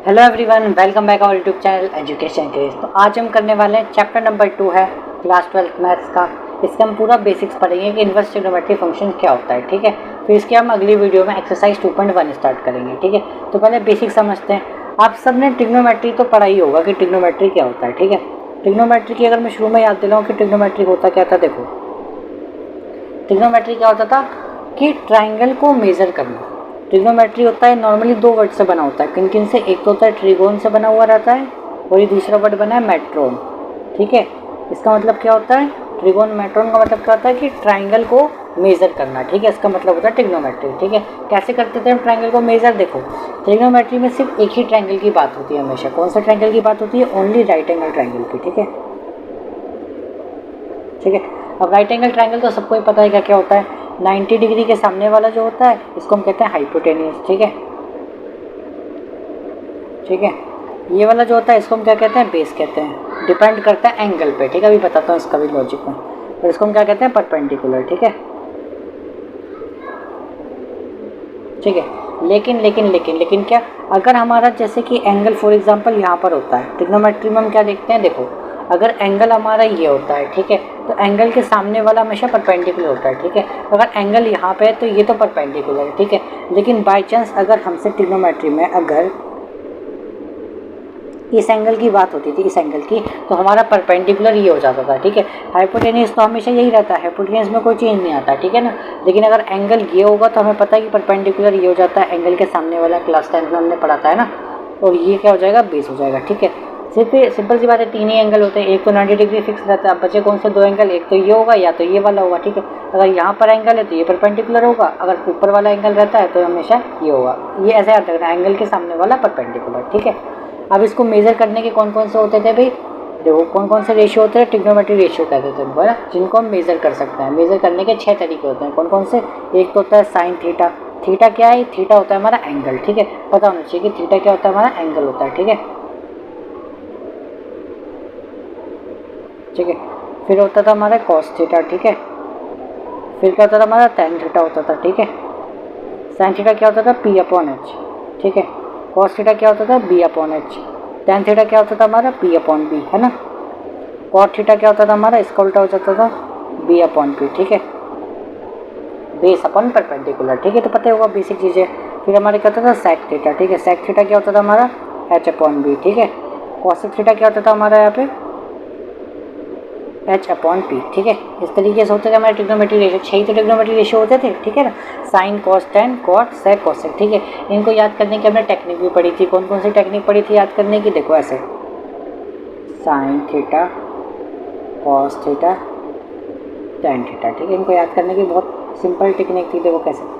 Hello everyone, welcome back our YouTube channel education craze. तो आज हम करने वाले हैं चैप्टर नंबर 2 है क्लास 12 मैथ्स का। इसके हम पूरा बेसिक्स पढ़ेंगे कि इनवर्स ट्रिग्नोमेट्री फंक्शन क्या होता है, ठीक है। फिर इसके हम अगली वीडियो में एक्सरसाइज 2.1 स्टार्ट करेंगे, ठीक है। तो पहले बेसिक समझते हैं। आप सब ने ट्रिग्नोमेट्री तो पढ़ा ही होगा कि ट्रिग्नोमेट्री क्या होता है, ठीक है। ट्रिग्नोमेट्री की अगर मैं शुरू में याद दिलाऊँ कि ट्रिग्नोमेट्री होता क्या था, देखो ट्रिग्नोमेट्री क्या होता था कि ट्राइंगल को मेजर करना। ट्रिग्नोमेट्री होता है नॉर्मली दो वर्ड से बना होता है, किन किन से। एक तो होता है ट्रिगोन से बना हुआ रहता है और ये दूसरा वर्ड बना है मेट्रोन, ठीक है। इसका मतलब क्या होता है, ट्रिगोन मेट्रोन का मतलब क्या होता है कि ट्राइंगल को मेजर करना, ठीक है। इसका मतलब होता है ट्रिग्नोमेट्री, ठीक है। कैसे करते थे हम ट्राइंगल को मेजर, देखो ट्रिग्नोमेट्री में सिर्फ एक ही ट्राइंगल की बात होती है हमेशा। कौन सा ट्राइंगल की बात होती है? ओनली राइट एंगल ट्राइंगल की, ठीक है, ठीक है। अब राइट एंगल ट्राइंगल तो सबको ही पता है क्या क्या होता है। 90 डिग्री के सामने वाला जो होता है इसको हम कहते हैं हाइपोटेन्यूस, ठीक है, ठीक है। ये वाला जो होता है इसको हम क्या कहते हैं? बेस कहते हैं। डिपेंड करता है एंगल पे, ठीक है। अभी बताता हूँ इसका भी लॉजिक में। और इसको हम क्या कहते हैं? परपेंडिकुलर, ठीक है, ठीक है। लेकिन लेकिन लेकिन लेकिन क्या, अगर हमारा जैसे कि एंगल फॉर एग्जांपल यहाँ पर होता है, ट्रिग्नोमेट्री में हम क्या देखते हैं, देखो अगर एंगल हमारा ये होता है, ठीक है, तो एंगल के सामने वाला हमेशा परपेंडिकुलर होता है, ठीक है। अगर एंगल यहाँ पे है तो ये तो परपेंडिकुलर है, ठीक है। लेकिन बाय चांस अगर हमसे ट्रिग्नोमेट्री में अगर इस एंगल की बात होती थी, इस एंगल की, तो हमारा परपेंडिकुलर ये हो जाता था, ठीक है। हाइपोटेन्यूस तो हमेशा यही रहता है, हाइपोटेन्यूस में कोई चेंज नहीं आता, ठीक है ना। लेकिन अगर एंगल ये होगा तो हमें पता है कि परपेंडिकुलर ये हो जाता है एंगल के सामने वाला। क्लास 10 में हमने पढ़ा था, है ना। और ये क्या हो जाएगा? बेस हो जाएगा, ठीक है। सिर्फ सिंपल सी बात है, तीन ही एंगल होते हैं। एक तो 90 डिग्री फिक्स रहता है, अब बचे कौन से दो एंगल? एक तो ये होगा या तो ये वाला होगा, ठीक है। अगर यहाँ पर एंगल है तो ये परपेंडिकुलर होगा, अगर ऊपर वाला एंगल रहता है तो हमेशा ये होगा। ये ऐसे याद रखना, एंगल के सामने वाला परपेंडिकुलर, ठीक है। अब इसको मेजर करने के कौन कौन से होते थे भाई? देखो कौन कौन से रेशियो होते हैं, ट्रिग्नोमेट्री रेशियो कहते थे उनको, है ना, जिनको हम मेजर कर सकते हैं। मेजर करने के 6 तरीके होते हैं। कौन कौन से? एक तो होता है साइन थीटा। थीटा क्या है? थीटा होता है हमारा एंगल, ठीक है। पता होना चाहिए कि थीटा क्या होता है? हमारा एंगल होता है, ठीक है, ठीक है। फिर होता था हमारा कॉस थीटा, ठीक है। फिर क्या होता था हमारा? टैन थीटा होता था, ठीक है। साइन थीटा क्या होता था? पी अपॉन एच, ठीक है। कॉस थीटा क्या होता था? B upon H. Tan theta क्या होता था हमारा? पी अपॉन बी, है ना। कॉट थीटा क्या होता था हमारा? इसका उल्टा हो जाता था बी अपॉन पी, ठीक है, बेस अपॉन परपेंडिकुलर, ठीक है। तो पता होगा बेसिक चीज़ें। फिर हमारे क्या होता था? सेक थीटा, ठीक है। सेक थीटा क्या होता था हमारा? एच अपॉन बी, ठीक है। कॉसेक थीटा क्या होता था हमारा यहाँ पे? एच अपॉन पी, ठीक है। इस तरीके से होते थे हमारे ट्रिग्नोमेट्री रेशियो। 6 ही तो ट्रिग्नोमेट्री रेशियो होते थे, ठीक है ना। साइन, कॉस, टैन, कॉट, सेक, कोसेक, ठीक है। इनको याद करने की हमने टेक्निक भी पढ़ी थी। कौन कौन सी टेक्निक पढ़ी थी याद करने की? देखो ऐसे, sine theta, cos theta, tan theta, ठीक है। इनको याद करने की बहुत सिंपल टेक्निक थी। देखो कैसे,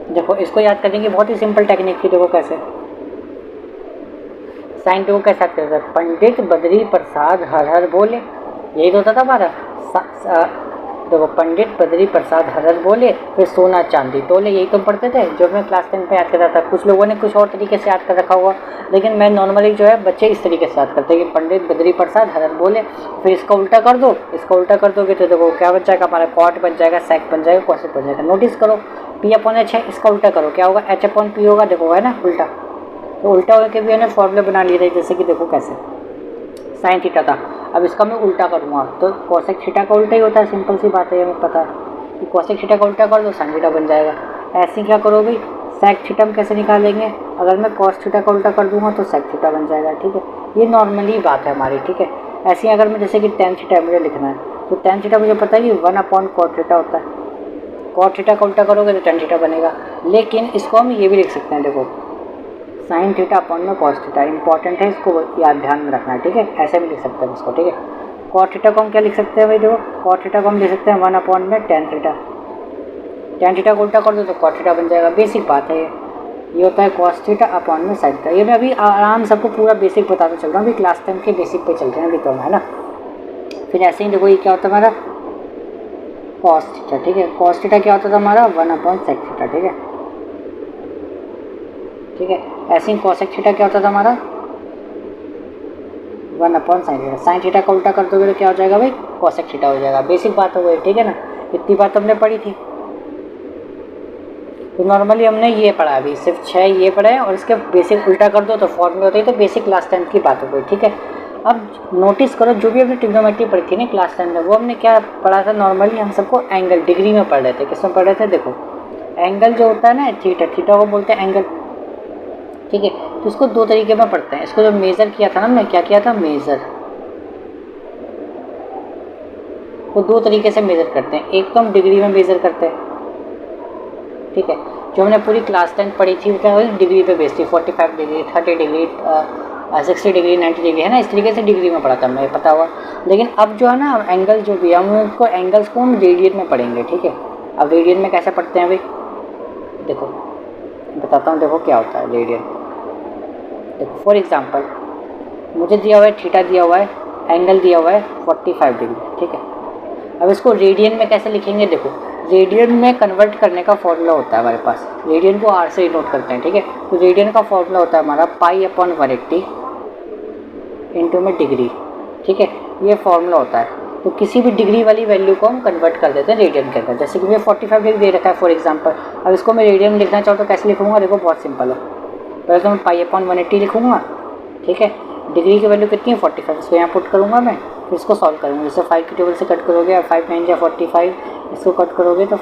देखो इसको याद करने की बहुत ही सिंपल टेक्निक थी। देखो कैसे, साइन टू को कैसे याद करते थे? पंडित बद्री प्रसाद हर हर बोले, यही तो होता था हमारा। देखो पंडित बद्री प्रसाद हर हर बोले, फिर सोना चांदी तोले, यही तो पढ़ते थे जो मैं क्लास 10 पे याद करता था। कुछ लोगों ने कुछ और तरीके से याद कर रखा हुआ, लेकिन मैं नॉर्मली जो है बच्चे इस तरीके से याद करते हैं कि पंडित बद्री प्रसाद हर हर बोले, फिर इसका उल्टा कर दो। इसका उल्टा कर दोगे तो देखो क्या बन जाएगा हमारा? कॉट बन जाएगा, सेक बन जाएगा, कॉसेक बन जाएगा। नोटिस करो, पी अपॉन एच है, इसका उल्टा करो क्या होगा? एच अपॉन पी होगा, देखो है ना उल्टा। तो उल्टा होकर भी मैंने फॉर्मूले बना लिए थे, जैसे कि देखो कैसे, साइन थीटा था, अब इसका मैं उल्टा करूँगा तो कोसेक थीटा का उल्टा ही होता है। सिंपल सी बात है, ये हमें पता है कि कोसेक थीटा का उल्टा कर दो साइन थीटा बन जाएगा। ऐसे क्या करो भाई, सेक थीटा हम कैसे निकालेंगे? अगर मैं कॉस थीटा का उल्टा कर दूंगा तो सेक थीटा बन जाएगा, ठीक है। ये नॉर्मली बात है हमारी, ठीक है। ऐसे ही अगर मैं जैसे कि टैन थीटा मुझे लिखना है तो टैन थीटा मुझे पता है कि 1 अपॉन कॉट थीटा होता है। कॉट थीटा का उल्टा करोगे तो टैन थीटा बनेगा। लेकिन इसको हम ये भी लिख सकते हैं, देखो साइन थीटा अपॉन में कॉस थीटा, इंपॉर्टेंट है, इसको याद ध्यान में रखना है, ठीक है। ऐसे भी लिख सकते हैं इसको, ठीक है। कॉट थीटा को हम क्या लिख सकते हैं भाई? देखो कॉट थीटा को हम लिख सकते हैं 1 अपॉन में टैन थीटा। टैन थीटा को उल्टा कर दो तो कॉट थीटा बन जाएगा। बेसिक बात है ये होता है कॉस थीटा अपॉन में साइन थीटा। ये मैं अभी आराम सबको पूरा बेसिक बताता चल रहा हूँ, अभी क्लास 10 के बेसिक पे चल रहे हैं अभी तो, है ना। फिर ऐसे ही देखो ये क्या होता है हमारा? कॉस थीटा, ठीक है। कॉस थीटा क्या होता था हमारा? 1 अपॉन सेक थीटा, ठीक है, ठीक है। ऐसे ही कोसेक थीटा क्या होता था हमारा? 1/sin theta. साइन थीटा का उल्टा कर दोगे तो क्या हो जाएगा भाई, कोसेक थीटा हो जाएगा। बेसिक बात हो गई, ठीक है ना, इतनी बात हमने पढ़ी थी। तो नॉर्मली हमने ये पढ़ा, अभी सिर्फ 6 ये पढ़े हैं और इसके बेसिक उल्टा कर दो तो फॉर्मूला होता है। तो बेसिक क्लास 10 की बात हो गई, ठीक है। अब नोटिस करो, जो भी हमने ट्रिग्नोमेट्री पढ़ी थी ना क्लास 10 में, वो हमने क्या पढ़ा था, नॉर्मली हम सबको एंगल डिग्री में पढ़ रहे थे। किस में पढ़ रहे थे, देखो एंगल जो होता है ना थीटा, थीटा को बोलते हैं एंगल, ठीक है। तो इसको दो तरीके में पढ़ते हैं। इसको जो मेज़र किया था ना हमने, क्या किया था, मेज़र, वो दो तरीके से मेज़र करते हैं। एक तो हम डिग्री में मेज़र करते हैं, ठीक है। जो हमने पूरी क्लास 10 पढ़ी थी वो क्या डिग्री पे बेस्ड थी, 45 डिग्री, 30 डिग्री, 60 डिग्री, 90 डिग्री, है ना, इस तरीके से डिग्री में पढ़ा था हमने, पता हुआ। लेकिन अब जो है ना एंगल जो भी है, हम उनको एंगल्स को हम रेडियन में पढ़ेंगे, ठीक है। अब रेडियन में कैसे पढ़ते हैं भाई, देखो बताता हूँ, देखो क्या होता है रेडियन। देखो फॉर एग्जांपल मुझे दिया हुआ है थीटा, दिया हुआ है एंगल, दिया हुआ है 45 डिग्री, ठीक है। अब इसको रेडियन में कैसे लिखेंगे, देखो रेडियन में कन्वर्ट करने का फॉर्मूला होता है हमारे पास। रेडियन को आर से नोट करते हैं, ठीक है। तो रेडियन का फॉर्मूला होता है हमारा पाई/180 इंटू में डिग्री, ठीक है। ये फॉर्मूला होता है। तो किसी भी डिग्री वाली वैल्यू को हम कन्वर्ट कर देते हैं रेडियन के अंदर। जैसे कि मुझे 45 डिग्री दे रखा है फॉर एग्जांपल, अब इसको मैं रेडियन में लिखना चाहूँ तो कैसे लिखूँगा, देखो बहुत सिंपल है। पहले तो मैं पाई/180 लिखूँगा, ठीक है। डिग्री की वैल्यू कितनी है 45, इसको यहाँ पुट करूँगा मैं, फिर इसको सॉल्व करूँगा। जैसे 5 की टेबल से कट करोगे, 5 9 या 45, इसको कट करोगे तो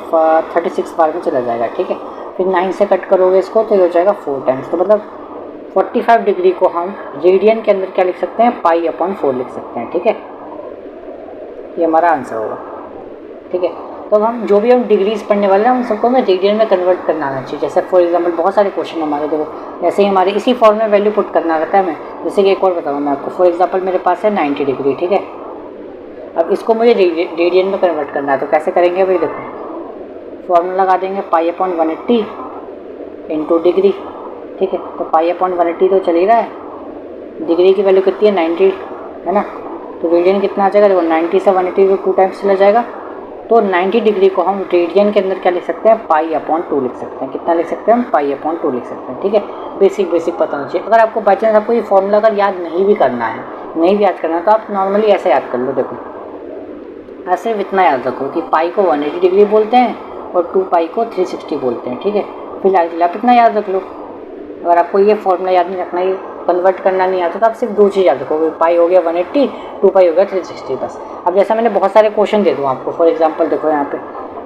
36 बार में चला जाएगा, ठीक है। फिर 9 से कट करोगे इसको तो ये हो जाएगा 4 टाइम्स। तो मतलब 45 डिग्री को हम रेडियन के अंदर क्या लिख सकते हैं, पाई/4 लिख सकते हैं, ठीक है। ये हमारा आंसर होगा, ठीक है। तो हम जो भी हम डिग्रीज पढ़ने वाले हैं उन सबको हमें रेडियन में कन्वर्ट करना आना चाहिए। जैसे फॉर एग्जांपल बहुत सारे क्वेश्चन हमारे, देखो ऐसे ही हमारे इसी फॉर्म में वैल्यू पुट करना रहता है हमें। जैसे कि एक और बताऊँ मैं आपको, फॉर एग्जांपल मेरे पास है 90 डिग्री, ठीक है। अब इसको मुझे रेडियन में कन्वर्ट करना है, तो कैसे करेंगे भाई, देखो फॉर्मूला लगा देंगे पाई/180 इंटू डिग्री, ठीक है। तो पाई/180 तो चल ही रहा है, डिग्री की वैल्यू कितनी है 90, है ना। तो रेडियन कितना आ जाएगा, देखो 90 से 180 को 2 टाइम्स चला जाएगा। तो 90 डिग्री को हम रेडियन के अंदर क्या लिख सकते हैं, पाई/2 लिख सकते हैं। कितना लिख सकते हैं हम, पाई/2 लिख सकते हैं, ठीक है। बेसिक पता होना चाहिए। अगर आपको बाई चांस आपको ये फॉर्मूला अगर याद नहीं भी करना है, नहीं भी याद करना है, तो आप नॉर्मली ऐसे याद कर लो। देखो ऐसे इतना याद रखो कि पाई को 180 डिग्री बोलते हैं और 2 पाई को 360 बोलते हैं, ठीक है। फिलहाल आप इतना याद रख लो। अगर आपको ये फॉर्मूला याद नहीं रखना, ये कन्वर्ट करना नहीं आता, तो आप सिर्फ दो चीज़ याद रखोगे, पाई हो गया 180, 2 पाई हो गया 360 बस। अब जैसा मैंने बहुत सारे क्वेश्चन दे दूँ आपको, फॉर एग्जांपल देखो यहाँ पे,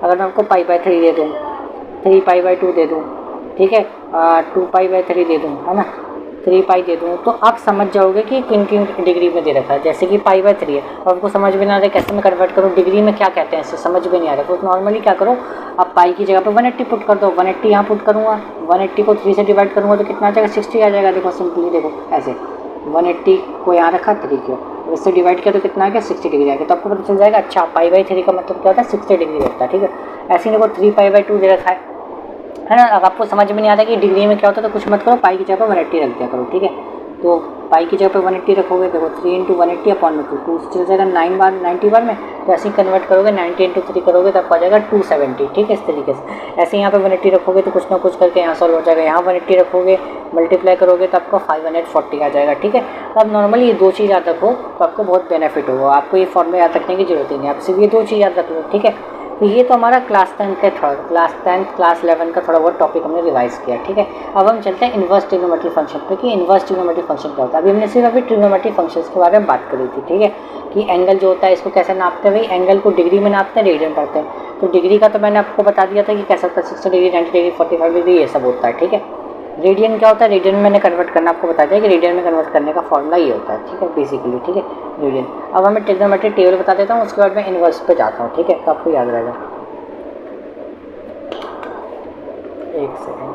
अगर मैं आपको पाई/3 दे दूँ, 3 पाई/2 दे दूँ, ठीक है, 2 पाई/3 दे दूँ, है ना, 3 पाई दे दूँ, तो आप समझ जाओगे कि किन किन डिग्री में दे रखा है। जैसे कि पाई/3 है और आपको समझ में ना आ रहा है कैसे मैं कन्वर्ट करूँ, डिग्री में क्या कहते हैं इससे समझ में नहीं आ रहा है, तो नॉर्मली क्या करो, आप पाई की जगह पर 180 पुट कर दो। 180 यहाँ पुट करूँगा, 180 को 3 से डिवाइड करूँगा तो कितना आ जाएगा, 60 आ जाएगा। देखो सिंपली देखो ऐसे 180 को यहाँ रखा 3 को, इससे डिवाइड किया तो कितना आ गया, 60 डिग्री आ गया। तो आपको पता चल जाएगा अच्छा पाई/3 का मतलब क्या होता है, 60 डिग्री होता है, ठीक है। ऐसे ही देखो 3 पाई/2 दे रखा है ना। अब आपको समझ में नहीं आता कि डिग्री में क्या होता है तो कुछ मत करो, पाई की जगह पर 180 रख दिया करो, ठीक है। तो पाई की जगह पर 180 रखोगे, देखो 3 इंटू 180/2 2 से चल जाएगा 9 बार 90 बार में। तो ऐसे ही कन्वर्ट करोगे, 90 इंटू 3 करोगे तो आपको आ जाएगा 270, ठीक है। इस तरीके से ऐसे यहाँ पे 180 रखोगे तो कुछ ना कुछ करके यहाँ सॉल्व हो जाएगा। यहाँ 180 रखोगे, मल्टीप्लाई करोगे तो आपको 540 आ जाएगा, ठीक है। तो आप नॉर्मली ये दो चीज़ याद रखो तो आपको बहुत बेनिफिट होगा। आपको ये फॉर्मूला याद रखने की जरूरत ही नहीं, आप सिर्फ ये दो चीज़ याद रख लो, ठीक है। तो ये तो हमारा क्लास 10 का क्लास 11 का थोड़ा बहुत टॉपिक हमने रिवाइज किया, ठीक है। अब हम चलते हैं इन्वर्स ट्रिग्नोमेट्री फंक्शन पे कि इन्वर्स ट्रिग्नोमेट्री फंक्शन क्या होता है। अभी हमने सिर्फ ट्रिग्नोमेट्री फंक्शंस के बारे में बात करी थी, ठीक है, कि एंगल जो होता है इसको कैसे नापते हैं। भाई एंगल को डिग्री में नापते हैं, रेडियन पढ़ते हैं। तो डिग्री का तो मैंने आपको बता दिया था कि कैसा होता है, 60 डिग्री, 90 डिग्री, 45 डिग्री, ये सब होता है, ठीक है। रेडियन क्या होता है, रेडियन में मैंने कन्वर्ट करना आपको बता दिया कि रेडियन में कन्वर्ट करने का फॉर्मूला ये होता है, ठीक है, बेसिकली, ठीक है, रेडियन। अब हमें ट्रिग्नोमेट्री टेबल बता देता हूँ, उसके बाद मैं इन्वर्स पे जाता हूँ, ठीक है, तो आपको याद रहेगा। एक सेकेंड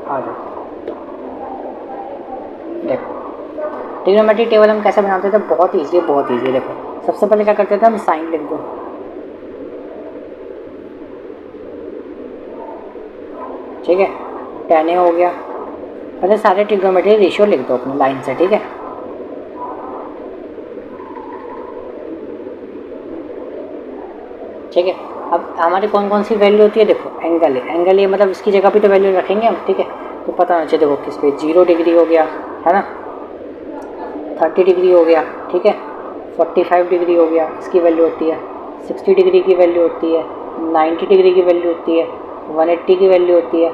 आ जाओ। देखो ट्रिग्नोमेट्री टेबल हम कैसे बनाते थे, बहुत ईजी है। देखो सबसे पहले क्या करते थे हम, साइन लिख दो, ठीक है, tan A हो गया। पहले सारे ट्रिग्नोमेट्री रेशियो लिख दो अपनी लाइन से, ठीक है। ठीक है, अब हमारी कौन कौन सी वैल्यू होती है, देखो एंगल ए मतलब इसकी जगह पे तो वैल्यू रखेंगे हम, ठीक है। तो पता होना चाहिए, देखो किस पे 0 डिग्री हो गया, है ना, 30 डिग्री हो गया, ठीक है, 45 डिग्री हो गया, इसकी वैल्यू होती है, 60 डिग्री की वैल्यू होती है, 90 डिग्री की वैल्यू होती है, 180 की वैल्यू होती है,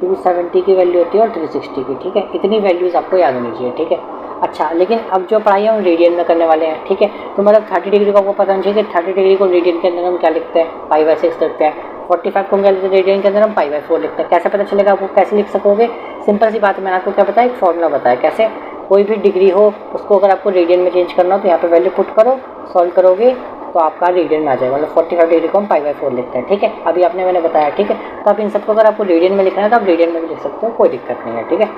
270 की वैल्यू होती है और 360 की, ठीक है। इतनी वैल्यूज़ आपको याद होनी चाहिए, ठीक है। अच्छा, लेकिन अब जो पढ़ाई हम रेडियन में करने वाले हैं, ठीक है, तो मतलब 30 डिग्री को आपको पता होना चाहिए कि 30 डिग्री को रेडियन के अंदर हम क्या लिखते हैं, π/6 लिखते हैं। 45 को हम क्या लिखते हैं, रेडियन के अंदर हम π/4 लिखते हैं। कैसे पता चलेगा आपको, कैसे लिख सकोगे? सिंपल सी बात है, मैंने आपको क्या बताया, एक फॉर्मूला बताया। कैसे? कोई भी डिग्री हो उसको अगर आपको रेडियन में चेंज करना हो तो यहाँ पे वैल्यू पुट करो, सॉल्व करोगे तो आपका रेडियन में आ जाएगा। मतलब 45 डिग्री को हम π/4 लिखते हैं, ठीक है। अभी आपने मैंने बताया, ठीक है। तो आप इन सबको अगर आपको रेडियन में लिखना है तो आप रेडियन में भी लिख सकते हो, कोई दिक्कत नहीं है, ठीक है।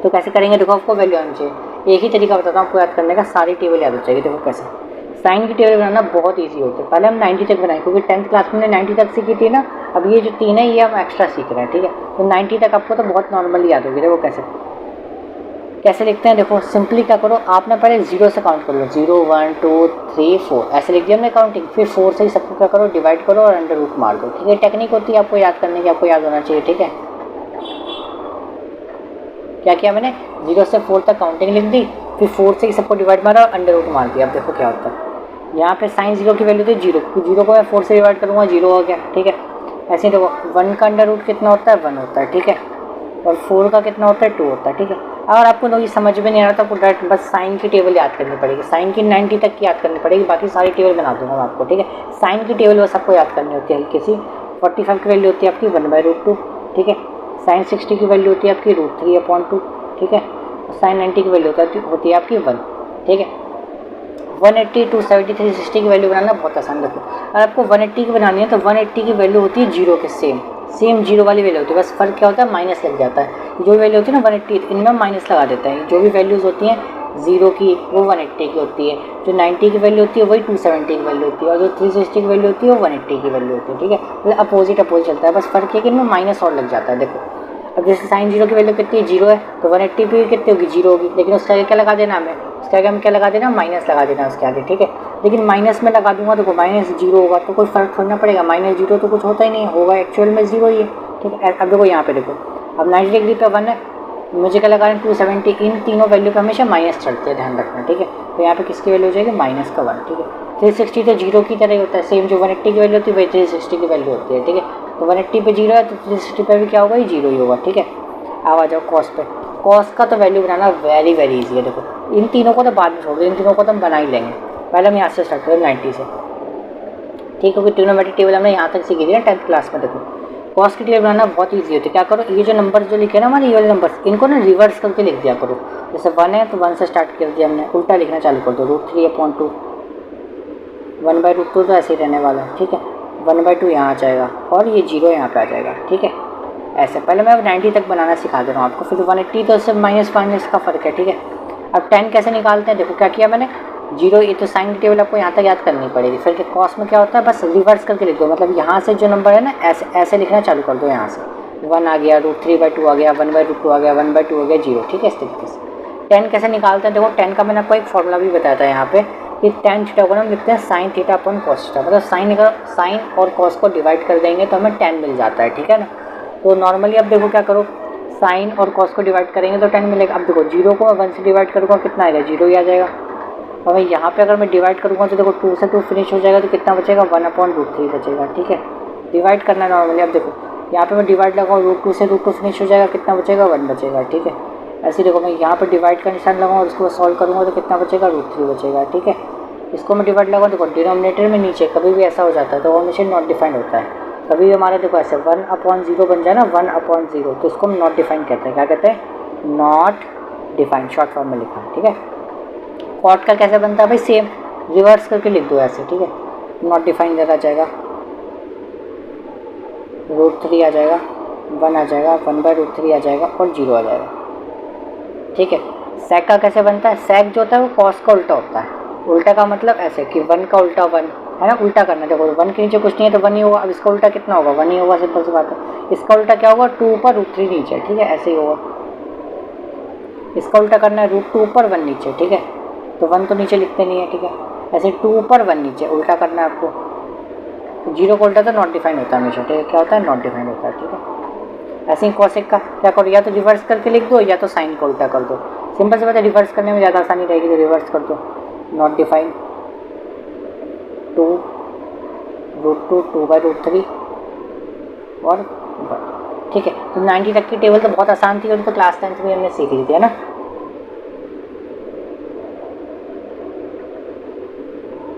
तो कैसे करेंगे, देखो आपको वैल्यू आनी चाहिए। एक ही तरीका बताता हूँ आपको याद करने का, सारी टेबल याद हो जाएगी। देखो कैसे, साइन की टेबल बनाना बहुत ईजी होती है। पहले हम 90 तक बनाए क्योंकि 10th क्लास में 90 तक सीखी थी ना। अब ये जो 3 है ये हम एक्स्ट्रा सीख रहे हैं, ठीक है। तो 90 तक आपको तो बहुत नॉर्मली याद होगी। देखो कैसे लिखते हैं, देखो सिंपली क्या करो, आपने पहले 0 से काउंट कर लो, 0 1 2 3 4 ऐसे लिख दिया हमने काउंटिंग। फिर 4 से ही सबको क्या करो, डिवाइड करो और अंडर रूट मार दो, ठीक है। टेक्निक होती है आपको याद करने की, आपको याद होना चाहिए, ठीक है। क्या किया मैंने, 0 से 4 तक काउंटिंग लिख दी, फिर 4 से ही सबको डिवाइड मारा और अंडर रूट मार दिया। अब देखो क्या होता है, यहाँ पे साइन 0 की वैल्यू थी 0, 0 को मैं 4 से डिवाइड करूँगा, 0 हो गया, ठीक है। ऐसे ही देखो 1 का अंडर रूट कितना होता है, 1 होता है, ठीक है। और 4 का कितना होता है, 2 होता है, ठीक है। अगर आपको ये समझ में नहीं आ रहा तो आपको डायरेक्ट बस साइन की टेबल याद करनी पड़ेगी, साइन की 90 तक की याद करनी पड़ेगी, बाकी सारी टेबल बना दूंगा मैं आपको, ठीक है। साइन की टेबल बस आपको याद करनी होती है हल्की सी। 45 की वैल्यू होती है आपकी 1/√2, ठीक है। साइन 60 की वैल्यू होती है आपकी √3/2, ठीक है। साइन 90 की वैल्यू होती है आपकी 1, ठीक है। 180 270 360 की वैल्यू बनाना बहुत आसान। देखो अगर आपको 180 की बनानी है तो 180 की वैल्यू होती है 0 के सेम 0 वाली वैल्यू होती है, बस फर्क क्या होता है, माइनस लग जाता है। जो वैल्यू होती है ना 180, इनमें माइनस लगा देता है। जो भी वैल्यूज़ होती हैं 0 की वो 180 की होती है, जो 90 की वैल्यू होती है वही 270 की वैल्यू होती है, और जो 360 की वैल्यू होती है वो 180 की वैल्यू होती है, ठीक है। मतलब अपोजिट चलता है, बस फर्क है कि इनमें माइनस और लग जाता है। देखो अब जैसे साइन 0 की वैल्यू कितनी है, 0 है, तो 180 भी कितनी होगी, 0 होगी, लेकिन उसके आगे क्या लगा देना हमें, उसके आगे हम क्या लगा देना, माइनस लगा देना उसके आगे, ठीक है। लेकिन माइनस में लगा दूंगा तो -0 होगा, तो कोई फर्क थोड़ा पड़ेगा, -0 तो कुछ होता ही नहीं होगा, एक्चुअल में 0 ही है, ठीक है। अब देखो यहाँ पे देखो, अब 90 डिग्री पे 1 है, मुझे क्या लगा रहे हैं 270, इन तीनों वैल्यू पे हमेशा माइनस चढ़ते हैं, ध्यान रखना, ठीक है। तो यहाँ पे किसकी वैल्यू हो जाएगी, -1, ठीक है। 360 तो 0 की तरह ही होता है, सेम जो 180 की वैल्यू होती है वही 360 की वैल्यू होती है, ठीक है। तो 180 पे 0 है तो 360 पे भी क्या होगा, 0 ही होगा, ठीक है। अब आ जाओ कॉस पे। कॉस का तो वैल्यू बनाना वेरी ईजी है। देखो इन तीनों को तो बाद में छोड़ दो, इन तीनों को तो हम बना ही लेंगे। पहले हम यहाँ से स्टार्ट करें 90 से, ठीक है। ट्रिग्नोमेट्रिक टेबल हमने यहाँ तक सीखी थी ना 10th क्लास में। देखो कॉस की टेबल बनाना बहुत ईजी होती है। क्या करो, ये जो नंबर जो लिखे ना हमारे, ये वाले नंबर्स, इनको ना रिवर्स करके लिख दिया करो। जैसे 1 है तो 1 से स्टार्ट कर दिया हमने, उल्टा लिखना चालू कर दो, √3/2, 1/√2 तो ऐसे ही रहने वाला है, ठीक है। 1/2 यहाँ आ जाएगा और ये 0 यहाँ पे आ जाएगा, ठीक है। ऐसे पहले मैं अब 90 तक बनाना सिखा दे रहा हूँ आपको, फिर 180 तो इससे माइनस का फ़र्क है, ठीक है। अब 10 कैसे निकालते हैं, देखो क्या किया मैंने, 0, ये तो साइन की टेबल आपको यहाँ तक याद करनी पड़ेगी। फिर कॉस में क्या होता है, बस रिवर्स करके लिख दो, मतलब यहाँ से जो नंबर है ना ऐसे लिखना चालू कर दो। यहाँ से 1 आ गया, √3/2 आ गया, 1/2 आ गया, 1/2 हो गया, 0, ठीक है। इस तरीके से 10 कैसे निकालते हैं, देखो 10 का मैंने आपको एक फॉर्मूला भी बताया था यहाँ पे कि tan थीटा को हम लिखते हैं sin theta upon cos theta, मतलब साइन और कॉस को डिवाइड कर देंगे तो हमें tan मिल जाता है, ठीक है ना। तो नॉर्मली अब देखो क्या करो, साइन और कॉस को डिवाइड करेंगे तो 10 मिलेगा। अब देखो 0 को मैं 1 से डिवाइड करूँगा कितना आएगा, 0 ही आ जाएगा। और मैं यहाँ पे अगर मैं डिवाइड करूँगा तो देखो 2 से 2 फिनिश हो जाएगा तो कितना बचेगा, 1/√3 बचेगा, ठीक है। डिवाइड करना है नॉर्मली। अब देखो यहाँ पे मैं डिवाइड लगाऊँ, √2 से √2 फिनिश हो जाएगा, कितना बचेगा, 1 बचेगा, ठीक है। ऐसे देखो मैं यहाँ पर डिवाइड का निशान लगाऊँ और उसको सॉल्व करूँगा तो कितना बचेगा, √3 बचेगा, ठीक है। इसको मैं डिवाइड लगाऊँ, देखो डिनोमिनेटर में नीचे कभी भी ऐसा हो जाता है तो हमेशा नॉट डिफाइंड होता है। कभी भी हमारा देखो ऐसे 1/0 बन जाए ना, 1/0, तो इसको हम नॉट डिफाइंड कहते हैं। क्या कहते हैं, नॉट डिफाइंड, शॉर्ट फॉर्म में लिखा है, ठीक है। कॉट का कैसे बनता है भाई, सेम रिवर्स करके लिख दो ऐसे, ठीक है। नॉट डिफाइंड इधर आ जाएगा, √3 आ जाएगा, 1 आ जाएगा, 1/√3 आ जाएगा और 0 आ जाएगा, ठीक है। सेक का कैसे बनता है, सेक जो होता है वो कॉस का उल्टा होता है। उल्टा का मतलब ऐसे कि 1 का उल्टा 1 है ना, उल्टा करना। देखो 1 के नीचे कुछ नहीं है तो 1 ही होगा। अब इसका उल्टा कितना होगा, 1 ही होगा, सिंपल सी बात है। इसका उल्टा क्या होगा, 2 ऊपर √3 नीचे, ठीक है, ऐसे ही होगा। इसका उल्टा करना है, √2 ऊपर 1 नीचे, ठीक है। तो 1 तो नीचे लिखते नहीं है, ठीक है। ऐसे 2 ऊपर 1 नीचे, उल्टा करना है आपको। 0 का उल्टा तो नॉट डिफाइंड होता है हमेशा, ठीक है। क्या होता है, नॉट डिफाइंड होता है, ठीक है। ऐसे ही कॉसेक का क्या करो, या तो रिवर्स करके लिख दो या तो साइन को उल्टा कर दो। सिंपल से बात है, रिवर्स करने में ज़्यादा आसानी रहेगी तो रिवर्स कर दो। नॉट डिफाइंड 2√2 और 1, ठीक है। तो 90 तक की टेबल तो बहुत आसान थी और तो क्लास 10th में हमने सीख ली थी, है ना।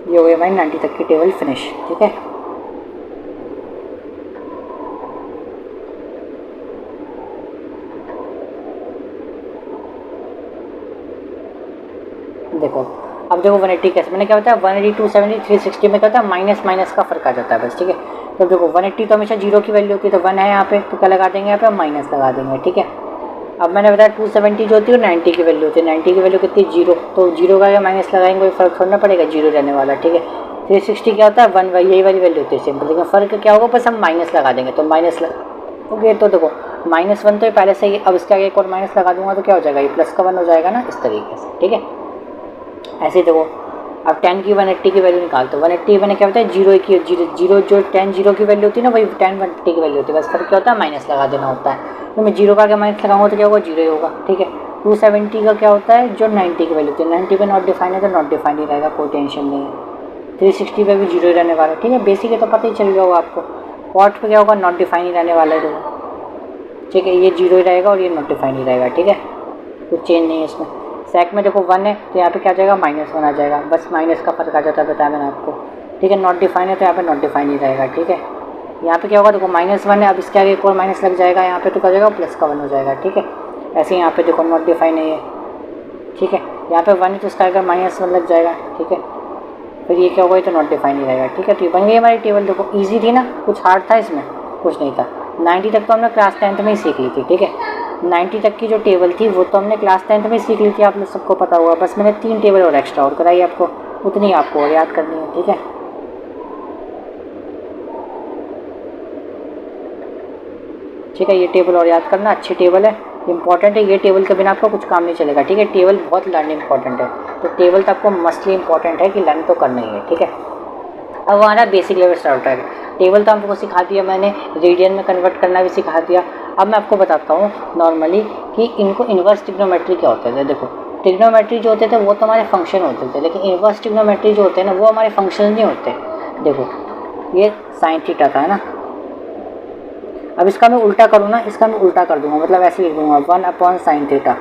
ये हो गई हमारी 90 तक की टेबल फिनिश, ठीक है। देखो अब देखो 180 कैसे, मैंने क्या होता है 180, 270, 360 में क्या होता है माइनस माइनस का फर्क आ जाता है बस, ठीक है। तो देखो 180 तो हमेशा जीरो की वैल्यू होती है, तो 1 है यहाँ पे, तो क्या लगा देंगे यहाँ पे माइनस लगा देंगे, ठीक है। अब मैंने बताया 270 जो होती है 90 की वैल्यू होती है, 90 की वैल्यू कितनी, जीरो, तो जीरो का क्या माइनस लगाएंगे, कोई फर्क थोड़ा पड़ेगा, जीरो रहने वाला, ठीक है। 360 क्या होता है 1, यही वाली वैल्यू होती है सिंपल, लेकिन फ़र्क क्या होगा बस हम माइनस लगा देंगे, तो माइनस ओके। तो देखो -1 तो ये पहले से ही, अब इसके आगे एक और माइनस लगा दूंगा तो क्या हो जाएगा, ये प्लस का 1 हो जाएगा ना, इस तरीके से, ठीक है। ऐसे ही देखो अब 10 की 180 की वैल्यू निकालते हो, 180 मैंने क्या होता है जीरो की, जीरो जो 10 जीरो की वैल्यू होती है ना, वही 10 180 की वैल्यू होती है, बस फर्क क्या होता है माइनस लगा देना होता है। तो मैं जीरो का आगे माइनस लगाऊंगा तो क्या होगा, जीरो ही होगा, ठीक है। 270 का क्या होता है जो 90 की वैल्यू होती है, 90 पे नॉट डिफाइन है तो नॉट डिफाइन ही रहेगा, कोई टेंशन नहीं है। 360 पे भी जीरो ही रहने वाला है, ठीक है। बेसिक है तो पता ही चल गया होगा आपको। कॉट पे क्या होगा, नॉट डिफाइन ही रहने वाला है, देखो, ठीक है। ये जीरो ही रहेगा और ये नॉट डिफाइन ही रहेगा, ठीक है, कुछ चेंज नहीं है इसमें। सेक में देखो 1 है तो यहाँ पे क्या आ जाएगा, -1 आ जाएगा, बस माइनस का फर्क आ जाता है, बताया मैंने आपको, ठीक है। नॉट डिफाइन है तो यहाँ पे नॉट डिफाइन ही रहेगा, ठीक है। यहाँ पे क्या होगा देखो -1 है, अब इसके आगे एक और माइनस लग जाएगा यहाँ पे, तो क्या हो जाएगा प्लस का 1 हो जाएगा, ठीक है। ऐसे ही यहाँ पे देखो नॉट डिफाइन है ये, ठीक है। यहाँ पे 1 है तो इसका आगे -1 लग जाएगा, ठीक है। फिर ये क्या होगा, ये तो नॉट डिफाइन ही रहेगा, ठीक है। तो ये बन गई हमारी टेबल, देखो ईजी थी ना, कुछ हार्ड था इसमें, कुछ नहीं था। 90 तक तो हमने क्लास 10th में ही सीख ली थी, ठीक है। 90 तक की जो टेबल थी वो तो हमने क्लास 10th में ही सीख ली थी, आप लोग सबको पता होगा। बस मैंने 3 टेबल और एक्स्ट्रा और कराई आपको, उतनी आपको और याद करनी है, ठीक है। ठीक है, ये टेबल और याद करना, अच्छी टेबल है, इंपॉर्टेंट है, ये टेबल के बिना आपको कुछ काम नहीं चलेगा, ठीक है। टेबल बहुत लर्न इंपॉर्टेंट है, तो टेबल तो आपको मस्टली इंपॉर्टेंट है कि लर्न तो करना ही है, ठीक है। अब हमारा बेसिक लेवल स्टार्ट है, टेबल तो आपको सिखा दिया मैंने, रेडियन में कन्वर्ट करना भी सिखा दिया। अब मैं आपको बताता हूँ नॉर्मली कि इनको इन्वर्स ट्रिग्नोमेट्री क्या होता है। देखो ट्रिग्नोमेट्री जो होते थे वो तो हमारे फंक्शन होते थे, लेकिन इन्वर्स ट्रिग्नोमेट्री जो होते हैं ना वो हमारे फंक्शन नहीं होते। देखो ये साइन थीटा का है ना, अब इसका मैं उल्टा करूँ ना, इसका मैं उल्टा कर दूंगा, मतलब ऐसे लिख दूंगा 1/sin थीटा,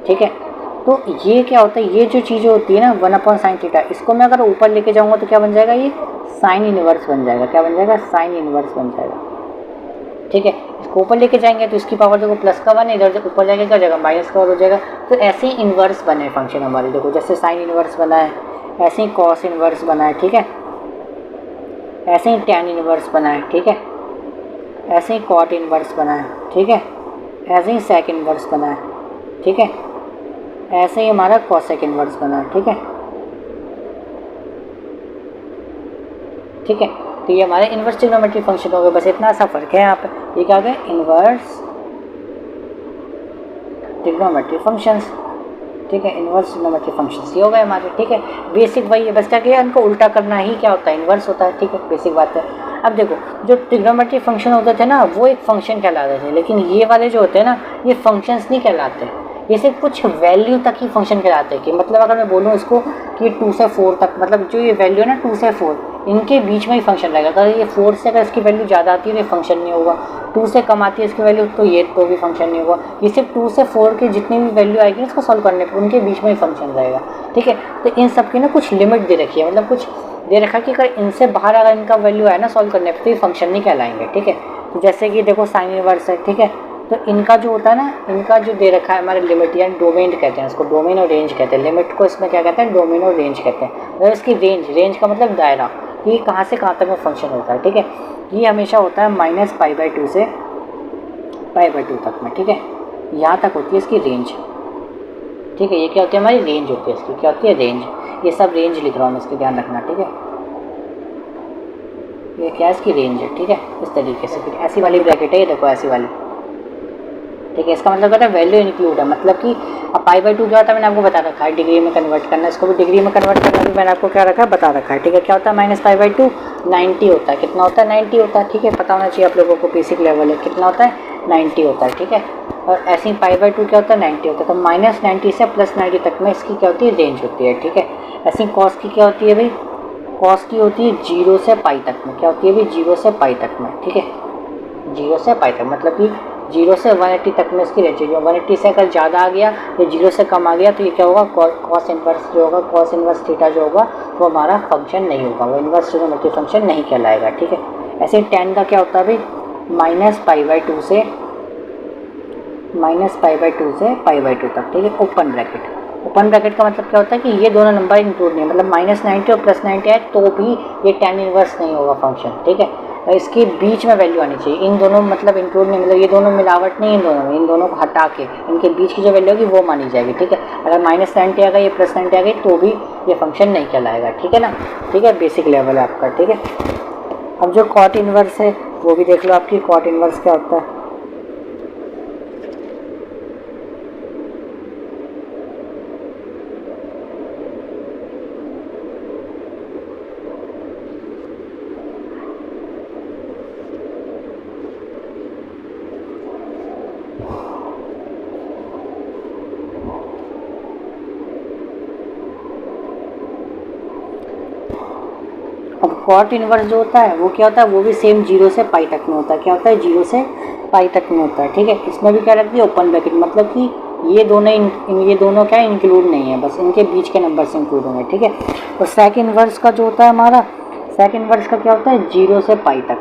ठीक है। तो ये क्या होता है, ये जो चीज़ें होती है ना 1/sin थीटा, इसको मैं अगर ऊपर लेके जाऊँगा तो क्या बन जाएगा, ये साइन इनवर्स बन जाएगा, क्या बन जाएगा, साइन इनवर्स बन जाएगा, ठीक है। इसको ऊपर लेके जाएंगे तो इसकी पावर देखो प्लस का 1, इधर से ऊपर जाएंगे क्या हो जाएगा, माइनस का 1 हो जाएगा। तो ऐसे ही इन्वर्स बने फंक्शन हमारे, देखो जैसे साइन इन्वर्स बना है, ऐसे ही कॉस इन्वर्स बना है, ठीक है। ऐसे ही टैन इन्वर्स बना है, ठीक है। ऐसे ही कॉट इन्वर्स बना है, ठीक है। ऐसे ही सेक इन्वर्स बना है, ठीक है। ऐसे ही हमारा कॉसेक इन्वर्स बना है, ठीक है, ठीक है। तो ये हमारे इन्वर्स ट्रिग्नोमेट्री फंक्शन हो गए, बस इतना सा फर्क है यहाँ पे। ये क्या गया, इन्वर्स ट्रिग्नोमेट्री फंक्शंस, ठीक है। इन्वर्स ट्रिग्नोमेट्री फंक्शंस ये हो गए हमारे, ठीक है। बेसिक वही है, बस क्या किया, इनको उल्टा करना ही क्या होता है, इन्वर्स होता है, ठीक है, बेसिक बात है। अब देखो जो ट्रिग्नोमेट्री फंक्शन होते थे ना वो एक फंक्शन कहलाते थे, लेकिन ये वाले जो होते हैं ना ये फंक्शंस नहीं कहलाते, ये सिर्फ कुछ वैल्यू तक ही फंक्शन कहलाते हैं। कि मतलब अगर मैं बोलूँ इसको कि 2 से 4 तक, मतलब जो ये वैल्यू है ना 2 से 4 इनके बीच में ही फंक्शन रहेगा। अगर ये 4 से अगर इसकी वैल्यू ज़्यादा आती है तो ये फंक्शन नहीं होगा, 2 से कम आती है इसकी वैल्यू तो ये तो भी फंक्शन नहीं होगा। ये सिर्फ 2 से 4 की जितनी भी वैल्यू आएगी इसको सॉल्व करने पर उनके बीच में ही फंक्शन रहेगा, ठीक है। तो इन सब की ना कुछ लिमिट दे रखी है, मतलब कुछ दे रखा है कि अगर इनसे बाहर अगर इनका वैल्यू आए ना सॉल्व करने पर तो ये फंक्शन नहीं कहलाएंगे, ठीक है। तो जैसे कि देखो साइन इनवर्स है, ठीक है। तो इनका जो होता है ना, इनका जो दे रखा है हमारे लिमिट यानी डोमेन कहते हैं इसको, डोमेन और रेंज कहते हैं। लिमिट को इसमें क्या कहते हैं, डोमेन और रेंज कहते हैं। मतलब इसकी रेंज, रेंज का मतलब दायरा, ये कहाँ से कहाँ तक में फंक्शन होता है, ठीक है। ये हमेशा होता है -π/2 से π/2 तक में, ठीक है। यहाँ तक होती है इसकी रेंज, ठीक है। ये क्या होती है, हमारी रेंज होती है इसकी, क्या होती है, रेंज। ये सब रेंज लिख रहा हूँ मैं, इसकी ध्यान रखना, ठीक है। ये क्या है, इसकी रेंज है, ठीक है। इस तरीके से फिर ऐसी वाली ब्रैकेट है, ये देखो ऐसी वाली, ठीक है। इसका मतलब क्या है, वैल्यू इंक्लूड है, मतलब कि अब π/2 क्या होता है मैंने आपको बता रखा है, डिग्री में कन्वर्ट करना, इसको भी डिग्री में कन्वर्ट करना भी मैंने आपको क्या रखा है, बता रखा है, ठीक है। क्या होता है -π/2, 90 होता है। कितना होता है, 90 होता है, ठीक है। पता होना चाहिए आप लोगों को, बेसिक लेवल है, कितना होता है, 90 होता है, ठीक है। और ऐसे ही π/2 क्या होता है 90 होता है। तो -90 से +90 तक में इसकी क्या होती है रेंज होती है, ठीक है। ऐसे ही कॉस की क्या होती है भाई, कॉस की होती है 0 से π तक में, क्या होती है भाई 0 से π तक में, ठीक है। 0 से π तक मतलब कि 0 से 180 तक में इसकी रेंज है। 180 से अगर ज़्यादा आ गया या 0 से कम आ गया तो ये क्या होगा, कॉस इनवर्स जो होगा, कॉस इनवर्स थीटा जो होगा वो हमारा फंक्शन नहीं होगा, वो इनवर्स ट्रिग्नोमेट्री फंक्शन नहीं कहलाएगा, ठीक है। ऐसे ही tan का क्या होता है भाई, -π/2 से π/2 तक, ठीक है। ओपन ब्रैकेट का मतलब क्या होता है कि ये दोनों नंबर इंक्लूड नहीं है, मतलब -90 और +90 है तो भी ये tan इनवर्स नहीं होगा फंक्शन, ठीक है। इसके बीच में वैल्यू आनी चाहिए, इन दोनों मतलब इंक्लूड नहीं, मतलब ये दोनों मिलावट नहीं, इन दोनों को हटा के इनके बीच की जो वैल्यू होगी वो मानी जाएगी, ठीक है। अगर -90 आ गई या +90 आ गई तो भी ये फंक्शन नहीं कहलाएगा, ठीक है ना, ठीक है। बेसिक लेवल है आपका, ठीक है। अब जो कॉट इनवर्स है वो भी देख लो, आपकी कॉट इनवर्स क्या होता है। अब कॉट इनवर्स जो होता है वो क्या होता है, वो भी सेम 0 से π तक में होता है, क्या होता है 0 से π तक में होता है, ठीक है। इसमें भी क्या रख दिया ओपन ब्रैकेट, मतलब कि ये दोनों क्या इंक्लूड नहीं है, बस इनके बीच के नंबर से इंक्लूड होंगे, ठीक है। और सेक इनवर्स का जो होता है हमारा, सेक इनवर्स का क्या होता है 0 से π तक,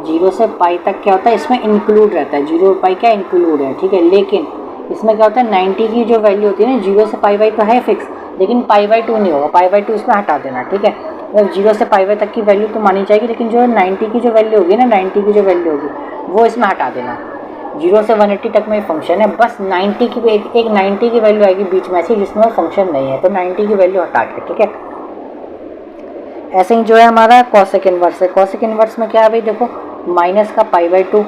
0 से π तक क्या होता है, इसमें इंक्लूड रहता है, 0 π क्या इंक्लूड है, ठीक है। लेकिन इसमें क्या होता है 90 की जो वैल्यू होती है ना, 0 से π तो है फिक्स, लेकिन π/2 नहीं होगा, π/2 इसमें हटा देना, ठीक है। मतलब 0 से π तक की वैल्यू तो मानी जाएगी, लेकिन जो 90 की जो वैल्यू होगी ना, 90 की जो वैल्यू होगी वो इसमें हटा देना। 0 से 180 तक में फंक्शन है, बस 90 की एक 90 की वैल्यू आएगी बीच में ऐसी जिसमें फंक्शन नहीं है, तो 90 की वैल्यू हटा के, ठीक है। ऐसे ही जो है हमारा कॉसेक इनवर्स है। कॉसेक इनवर्स में क्या है भाई, देखो माइनस का π/2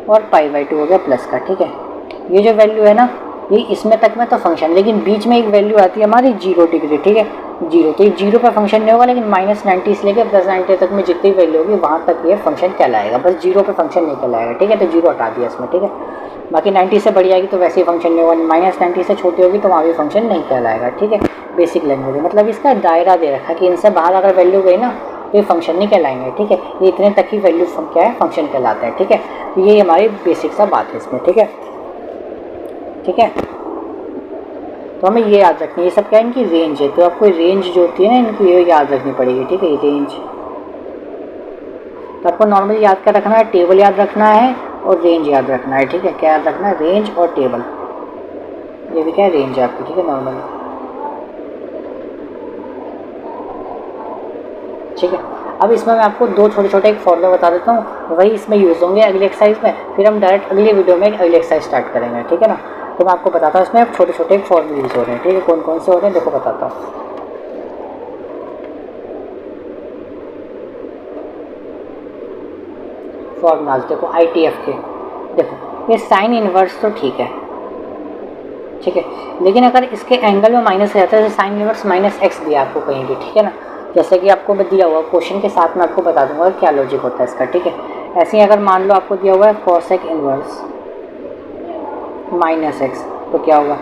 और π/2 हो गया प्लस का, ठीक है। ये जो वैल्यू है ना, ये इसमें तक में तो फंक्शन, लेकिन बीच में एक वैल्यू आती है हमारी 0 डिग्री, ठीक है, 0, तो ये 0 पर फंक्शन नहीं होगा, लेकिन -90 से लेकर +90 तक में जितनी वैल्यू होगी वहाँ तक ये फंक्शन कहलाएगा, बस 0 पर फंक्शन नहीं कहलाएगा, ठीक है। तो 0 हटा दिया इसमें, ठीक है। बाकी 90 से बड़ी आएगी तो वैसे ही फंक्शन नहीं होगा, -90 से छोटी होगी तो वहाँ भी फंक्शन नहीं कहलाएगा, ठीक है। बेसिक लैंग्वेज मतलब इसका दायरा दे रखा है कि इनसे बाहर अगर वैल्यू गई ना तो ये फंक्शन नहीं कहलाएंगे, ठीक है। ये इतने तक की वैल्यू क्या है, फंक्शन कहलाते हैं, ठीक है। तो ये हमारी बेसिक सा बात है इसमें, ठीक है, ठीक है। तो हमें ये याद रखनी है, ये सब क्या है इनकी रेंज है, तो आपको रेंज जो होती है ना इनकी ये याद रखनी पड़ेगी, ठीक है। रेंज तो आपको नॉर्मली याद कर रखना है, टेबल याद रखना है और रेंज याद रखना है, ठीक है। क्या याद रखना है, रेंज और टेबल, ये भी क्या है रेंज है आपकी, ठीक है, नॉर्मली, ठीक है। अब इसमें मैं आपको दो छोटे छोटे एक फॉर्मूला बता देता हूँ, वही इसमें यूज़ होंगे अगली एक्सरसाइज में, फिर हम डायरेक्ट अगली वीडियो में अगली एक्सरसाइज स्टार्ट करेंगे, ठीक है ना। तो मैं आपको बताता हूँ इसमें अब छोटे छोटे फॉर्मूले यूज़ हो रहे हैं, ठीक है। कौन कौन से हो रहे हैं देखो बताता हूँ। फॉर्मूलाज देखो ITF के, देखो ये साइन इनवर्स तो ठीक है, ठीक है, लेकिन अगर इसके एंगल में माइनस रहता है, जैसे साइन इनवर्स -x दिया आपको कहीं भी, ठीक है ना, जैसे कि आपको दिया हुआ क्वेश्चन के साथ में आपको बता दूंगा क्या लॉजिक होता है इसका, ठीक है। ऐसे ही अगर मान लो आपको दिया हुआ है कोसेक इनवर्स -x तो क्या होगा,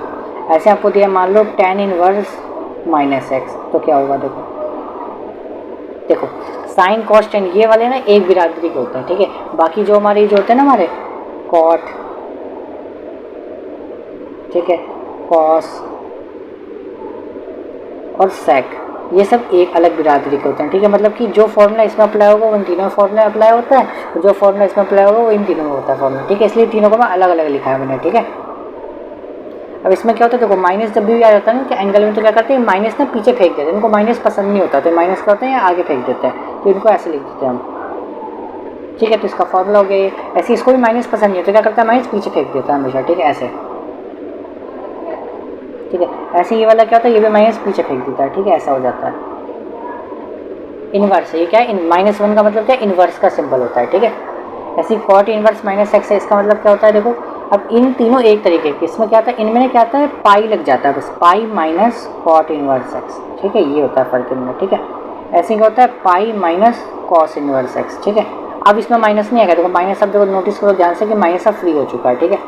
ऐसे आपको दिया मान लो tan इनवर्स -x तो क्या होगा, देखो साइन कॉस टेन ये वाले ना एक बिरादरी के होते हैं, ठीक है। बाकी जो हमारे जो होते हैं ना हमारे कॉट, ठीक है, कॉस और सेक, ये सब एक अलग बिरादरी के होते हैं, ठीक है। मतलब कि जो फॉर्मूला इसमें अप्लाई होगा वो इन तीनों फॉर्मूला अप्लाई होता है, और जो फॉर्मूला इसमें अप्लाई होगा वो इन तीनों में होता है फॉर्मूला, ठीक है। इसलिए तीनों को मैं अलग अलग लिखा है मैंने, ठीक है। अब इसमें क्या होता है, देखो माइनस जब भी आ जाता है ना कि एंगल में, तो क्या करते हैं माइनस ना पीछे फेंक देते हैं, इनको माइनस पसंद नहीं होता, तो माइनस क्या होता है आगे फेंक देते हैं, तो इनको ऐसे लिख देते हैं हम, ठीक है। तो इसका फॉर्मूला हो गया, ऐसे इसको भी माइनस पसंद नहीं होता, क्या करता है माइनस पीछे फेंक देता है हमेशा, ठीक है, ऐसे, ठीक है। ऐसे ये वाला क्या होता है, ये भी माइनस पीछे फेंक देता है, ठीक है, ऐसा हो जाता है। इनवर्स ये क्या है, -1 का मतलब क्या, इनवर्स का सिंबल होता है, ठीक है। ऐसे कॉट इनवर्स -x है, इसका मतलब क्या होता है, देखो अब इन तीनों एक तरीके के, इसमें क्या होता है, इनमें क्या आता है पाई लग जाता है, बस pi minus cot inverse x, ठीक है, ये होता है फर्क इनमें, ठीक है। ऐसे क्या होता है pi minus cos inverse x, ठीक है। अब इसमें माइनस नहीं आएगा, देखो माइनस अब देखो नोटिस करो ध्यान से कि माइनस अब फ्री हो चुका है, ठीक है।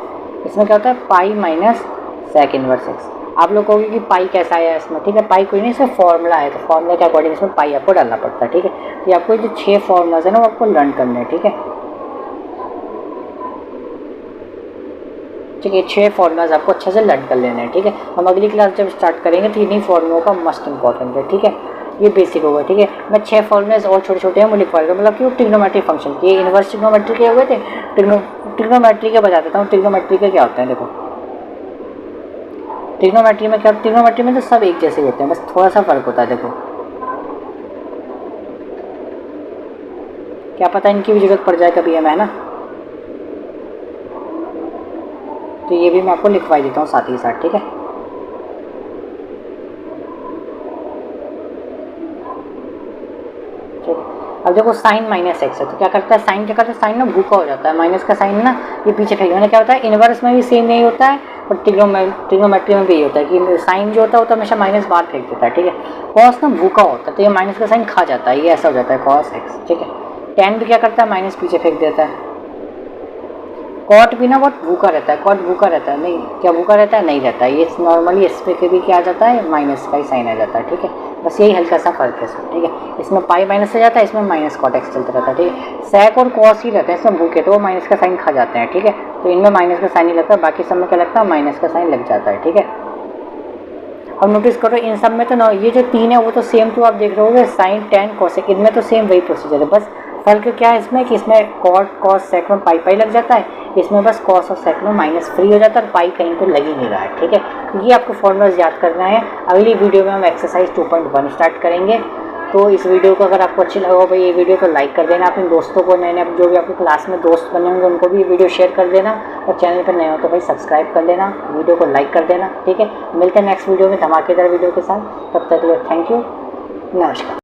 इसमें क्या होता है pi minus sec inverse x. आप लोग कहोगे कि पाई कैसा आया इसमें, ठीक है। पाई कोई नहीं, इसमें फॉर्मूला है, तो फॉर्मूला के अकॉर्डिंग इसमें पाई आपको डालना पड़ता है, ठीक है। तो आपको जो 6 फॉर्मूलाज है ना वो आपको लर्न करने हैं, ठीक है। ठीक है, 6 फॉर्मूलाज आपको अच्छे से लर्न कर लेने हैं, ठीक है। हम अगली क्लास जब स्टार्ट करेंगे तो इन्हीं फॉर्मूलों का मस्ट इंपॉर्टेंट है, ठीक है। ये बेसिक होगा, ठीक है। मैं 6 फॉर्मूलाज और छोटे छोटे हैं वो लिखवा देता हूँ, मतलब कि वो ट्रिग्नोमेट्री फंक्शन के, इन्वर्स ट्रिग्नोमेट्री के हुए थे, ट्रिग्नोमेट्री के बता देता हूँ। ट्रिग्नोमेट्री के क्या होते हैं, देखो ट्रिग्नोमेट्री में क्या, ट्रिग्नोमेट्री में तो सब एक जैसे होते हैं, बस थोड़ा सा फर्क होता है। देखो क्या पता इनकी भी जरूरत पड़ जाए कभी हमें, है ना। तो ये भी मैं आपको लिखवा देता हूँ साथ ही साथ, ठीक है। अब देखो साइन माइनस एक्स है, तो क्या करता है साइन, क्या करता है साइन ना भूखा हो जाता है, माइनस का साइन ना ये पीछे फेंक देना। क्या होता है इनवर्स में भी सेम नहीं होता है और ट्रिग्नोमेट्री में भी यही होता है कि साइन जो होता है वो तो हमेशा माइनस बाहर फेंक देता है, ठीक है। कॉस ना भूखा होता है तो ये माइनस का साइन खा जाता है, ये ऐसा हो जाता है कॉस एक्स, ठीक है। टेन भी क्या करता है माइनस पीछे फेंक देता है। कॉट भी ना बहुत भूखा रहता है, कॉट भूखा रहता है, नहीं क्या भूखा रहता है, नहीं रहता है। ये नॉर्मली इस पे के भी क्या आ जाता है माइनस का ही साइन आ जाता है, ठीक है। बस यही हल्का सा फर्क है इसमें, ठीक है। इसमें पाई माइनस से जाता है, इसमें माइनस कॉट एक्स चलता रहता है, ठीक है। सेक और कॉस ही रहते हैं इसमें भूखे, तो वो माइनस का साइन खा जाते हैं, ठीक है। तो इनमें माइनस का साइन ही लगता है, बाकी सब में क्या लगता है माइनस का साइन लग जाता है, ठीक है। अब नोटिस करो इन सब में तो ना ये जो 3 है वो तो सेम, तो आप देख रहे हो साइन टेन कोसेक, इनमें तो सेम वही प्रोसीजर है। बस फर्क क्या है इसमें कि इसमें कॉट कॉस सेक में पाई पाई लग जाता है, इसमें बस कॉस और सेक में माइनस फ्री हो जाता है और पाई कहीं तो लग ही नहीं रहा है, ठीक है। तो ये आपको फॉर्मूलाज याद करना है। अगली वीडियो में हम एक्सरसाइज 2.1 स्टार्ट करेंगे। तो इस वीडियो को अगर आपको अच्छी लगा हो भाई ये वीडियो तो लाइक कर देना, अपने दोस्तों को, नए नए जो भी आपकी क्लास में दोस्त बने होंगे उनको भी ये वीडियो शेयर कर देना, और चैनल पर नए हो तो भाई सब्सक्राइब कर देना, वीडियो को लाइक कर देना, ठीक है। मिलते हैं नेक्स्ट वीडियो में धमाकेदार वीडियो के साथ, तब तक के लिए थैंक यू, नमस्कार।